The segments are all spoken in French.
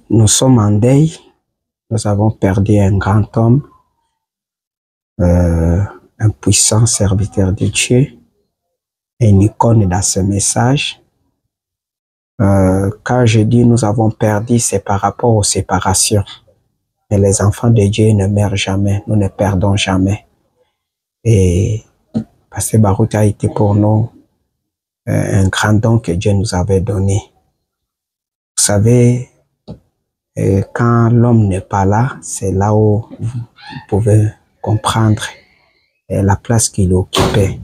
Nous sommes en deuil. Nous avons perdu un grand homme, un puissant serviteur de Dieu, une icône dans ce message. Quand je dis nous avons perdu, c'est par rapport aux séparations. Mais les enfants de Dieu ne meurent jamais, nous ne perdons jamais. Et Pasteur Barout a été pour nous un grand don que Dieu nous avait donné. Vous savez, quand l'homme n'est pas là, c'est là où vous pouvez comprendre la place qu'il occupait.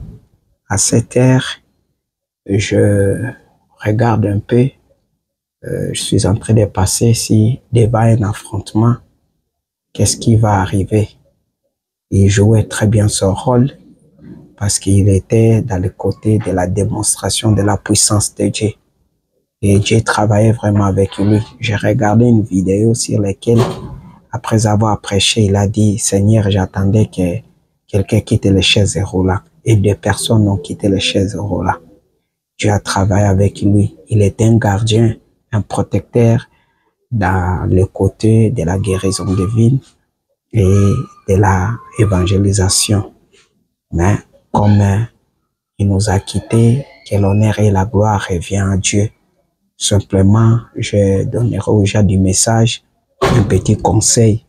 À cette heure, je regarde un peu, je suis en train de passer ici devant un affrontement. Qu'est-ce qui va arriver? Il jouait très bien son rôle parce qu'il était dans le côté de la démonstration de la puissance de Dieu. Et Dieu travaillait vraiment avec lui. J'ai regardé une vidéo sur laquelle, après avoir prêché, il a dit, Seigneur, j'attendais que quelqu'un quitte les chaises roulantes. Et 2 personnes ont quitté les chaises roulantes. Dieu a travaillé avec lui. Il était un gardien, un protecteur dans le côté de la guérison divine et de la évangélisation. Mais comme il nous a quittés, que l'honneur et la gloire reviennent à Dieu. Simplement, je donnerai aux gens du message un petit conseil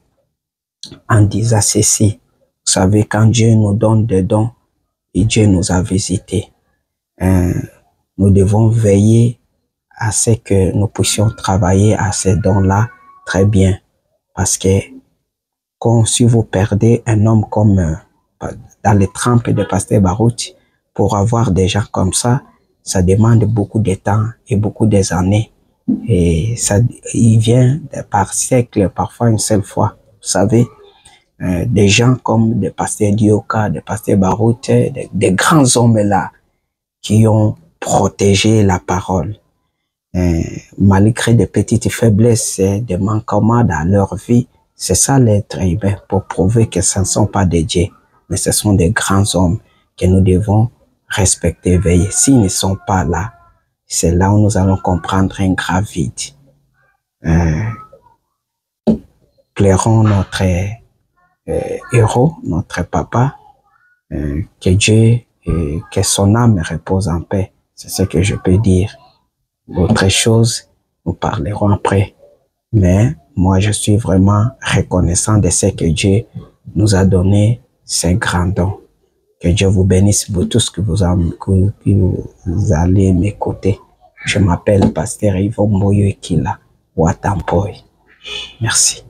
en disant ceci. Vous savez, quand Dieu nous donne des dons, et Dieu nous a visités, nous devons veiller à ce que nous puissions travailler à ces dons-là très bien. Parce que si vous perdez un homme comme dans les trempes de Pasteur Barout, pour avoir des gens comme ça demande beaucoup de temps et beaucoup d'années. Et ça, il vient par siècle, parfois une seule fois. Vous savez, des gens comme des pasteurs Dioka, des pasteurs Barout, des grands hommes là qui ont protégé la parole. Malgré des petites faiblesses, des manquements dans leur vie, c'est ça l'être humain pour prouver que ce ne sont pas des dieux, mais ce sont des grands hommes que nous devons respecter, veiller. S'ils ne sont pas là, c'est là où nous allons comprendre un grave vide. Plairons notre héros, notre papa, que Dieu et que son âme repose en paix. C'est ce que je peux dire. Autre chose, nous parlerons après. Mais moi, je suis vraiment reconnaissant de ce que Dieu nous a donné, ces grands dons. Que Dieu vous bénisse pour tout ce que vous allez m'écouter. Je m'appelle Pasteur Yvon Moyo Ekila, Watampoy. Merci.